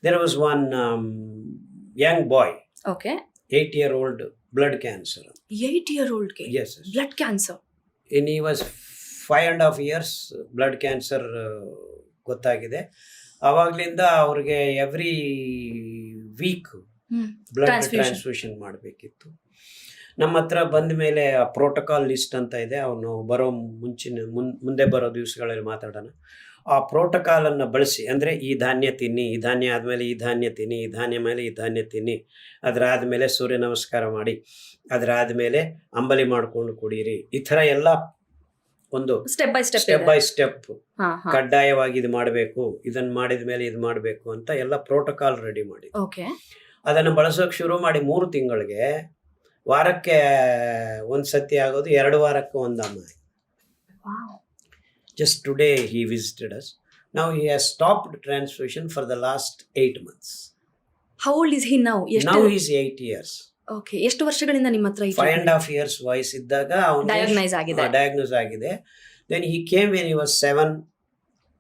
there was one young boy, Okay. 8-year-old, blood cancer. 8-year-old ಗೆ Yes, yes. Blood cancer. And he was 5.5 years blood cancer ಗೊತ್ತಾಗಿದೆ. ಆವಾಗ್ಲಿಂದ ಅವ್ರಿಗೆ every week blood transfusion ಮಾಡಬೇಕಿತ್ತು. ನಮ್ಮ ಹತ್ರ ಬಂದ ಮೇಲೆ ಆ ಪ್ರೋಟೋಕಾಲ್ ಲಿಸ್ಟ್ ಅಂತ ಇದೆ, ಅವನು ಬರೋ ಮುಂದೆ ಬರೋ ದಿವಸಗಳಲ್ಲಿ ಮಾತಾಡೋಣ. ಆ ಪ್ರೋಟೋಕಾಲನ್ನು ಬಳಸಿ, ಅಂದರೆ ಈ ಧಾನ್ಯ ತಿನ್ನಿ, ಈ ಧಾನ್ಯ ಆದಮೇಲೆ ಈ ಧಾನ್ಯ ತಿನ್ನಿ, ಈ ಧಾನ್ಯ ಮೇಲೆ ಈ ಧಾನ್ಯ ತಿನ್ನಿ, ಅದರಾದಮೇಲೆ ಸೂರ್ಯ ನಮಸ್ಕಾರ ಮಾಡಿ, ಅದರಾದಮೇಲೆ ಅಂಬಲಿ ಮಾಡಿಕೊಂಡು ಕುಡೀರಿ, ಈ ಥರ ಎಲ್ಲ ಒಂದು ಸ್ಟೆಪ್ ಬೈ ಸ್ಟೆಪ್ ಕಡ್ಡಾಯವಾಗಿ ಇದು ಮಾಡಬೇಕು, ಇದನ್ನು ಮಾಡಿದ ಮೇಲೆ ಇದು ಮಾಡಬೇಕು ಅಂತ ಎಲ್ಲ ಪ್ರೋಟೋಕಾಲ್ ರೆಡಿ ಮಾಡಿ ಅದನ್ನು ಬಳಸೋಕೆ ಶುರು ಮಾಡಿ 3 ತಿಂಗಳಿಗೆ ವಾರಕ್ಕೆ ಒಂದು ಸತಿ ಆಗೋದು, 2 ವಾರಕ್ಕೆ ಒಂದು ಅಮ್ಮ. Just today he visited us. Now he has stopped transfusion for the last 8 months. How old is he now? Now he is 8 years. Okay. ಎಷ್ಟು ವರ್ಷಗಳಿಂದ ನಿಮ್ಮ ಹತ್ರ 5.5 years ವಯಸ್ಸಿದ್ದಾಗ ಡಯಾಗ್ನೋಸ್ ಆಗಿದೆ. Then he came when he was 7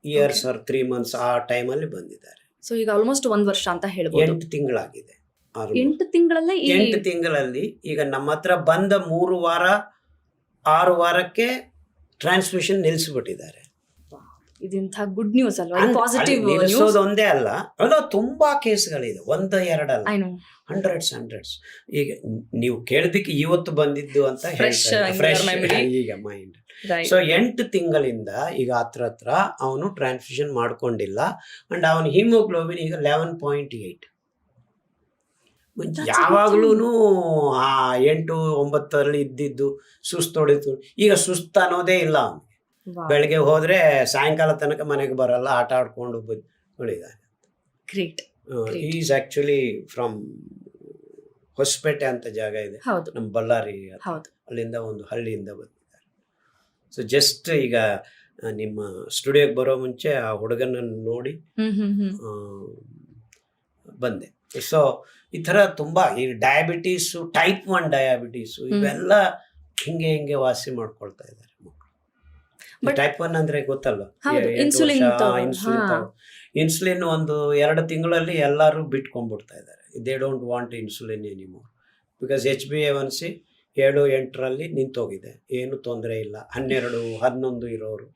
years or 3 months. ಆ ಟೈಮಲ್ಲಿ ಬಂದಿದ್ದಾರೆ. So ಈಗ almost 1 ವರ್ಷ ಅಂತ ಹೇಳ್ಬೋದು. 8 ತಿಂಗಳಾಗಿದೆ. 8 ತಿಂಗಳಲ್ಲೇ 8 ತಿಂಗಳಲ್ಲಿ ಈಗ ನಮ್ಮ ಹತ್ರ ಬಂದ 3 ವಾರ 6 ವಾರಕ್ಕೆ ಟ್ರಾನ್ಸ್ಫ್ಯೂಷನ್ ನಿಲ್ಲಿಸ್ಬಿಟ್ಟಿದ್ದಾರೆ. ಇದೆಂಥ ಗುಡ್ ನ್ಯೂಸ್ ಅಲ್ವಾ? ಪಾಸಿಟಿವ್ ನಿಲ್ಲಿಸೋದು ಒಂದೇ ಅಲ್ಲ, ಅಲ್ಲ ತುಂಬಾ ಕೇಸ್ಗಳಿದೆ, 1-2 ಅಲ್ಲ, ಹಂಡ್ರೆಡ್ಸ್. ಈಗ ನೀವು ಕೇಳಿದಕ್ಕೆ ಇವತ್ತು ಬಂದಿದ್ದು ಅಂತ ಹೇಳ್ತಾರೆ, ಈಗ ಮೈಂಡ್. ಸೊ 8 ತಿಂಗಳಿಂದ ಈಗ ಹತ್ರ ಅವನು ಟ್ರಾನ್ಸ್ಫ್ಯೂಷನ್ ಮಾಡ್ಕೊಂಡಿಲ್ಲ. ಅಂಡ್ ಅವನ ಹಿಮೋಗ್ಲೋಬಿನ್ ಈಗ 11.8. ಯಾವಾಗ್ಲೂ 8-9 ಇದ್ದಿದ್ದು ಸುಸ್ತೊಡಿತು, ಈಗ ಸುಸ್ತು ಅನ್ನೋದೇ ಇಲ್ಲ ಅವನಿಗೆ. ಬೆಳಗ್ಗೆ ಹೋದ್ರೆ ಸಾಯಂಕಾಲ ತನಕ ಮನೆಗೆ ಬರಲ್ಲ, ಆಟ ಆಡ್ಕೊಂಡು ಉಳಿದಾನೆ. ಈಸ್ ಆಕ್ಚುಲಿ ಫ್ರಮ್ ಹೊಸಪೇಟೆ ಅಂತ ಜಾಗ ಇದೆ ನಮ್ಮ ಬಳ್ಳಾರಿ, ಅಲ್ಲಿಂದ ಒಂದು ಹಳ್ಳಿಯಿಂದ ಬಂದಿದ್ದಾರೆ. ಸೊ ಜಸ್ಟ್ ಈಗ ನಿಮ್ಮ ಸ್ಟುಡಿಯೋಗೆ ಬರೋ ಮುಂಚೆ ಆ ಹುಡುಗನನ್ನು ನೋಡಿ ಬಂದೆ. ಸೊ ಈ ಥರ ತುಂಬ ಈ ಡಯಾಬಿಟೀಸು, ಟೈಪ್ 1 ಡಯಾಬಿಟೀಸು ಇವೆಲ್ಲ ಹಿಂಗೆ ವಾಸಿ ಮಾಡ್ಕೊಳ್ತಾ ಇದ್ದಾರೆ ಮಕ್ಕಳು. ಟೈಪ್ 1 ಅಂದ್ರೆ ಗೊತ್ತಲ್ವ, ಇನ್ಸುಲಿನ್ ಒಂದು 2 ತಿಂಗಳಲ್ಲಿ ಎಲ್ಲರೂ ಬಿಟ್ಕೊಂಡ್ಬಿಡ್ತಾ ಇದ್ದಾರೆ. They don't want insulin anymore because HbA1c 7-8ರಲ್ಲಿ ನಿಂತೋಗಿದೆ, ಏನು ತೊಂದರೆ ಇಲ್ಲ. 12-11 ಇರೋರು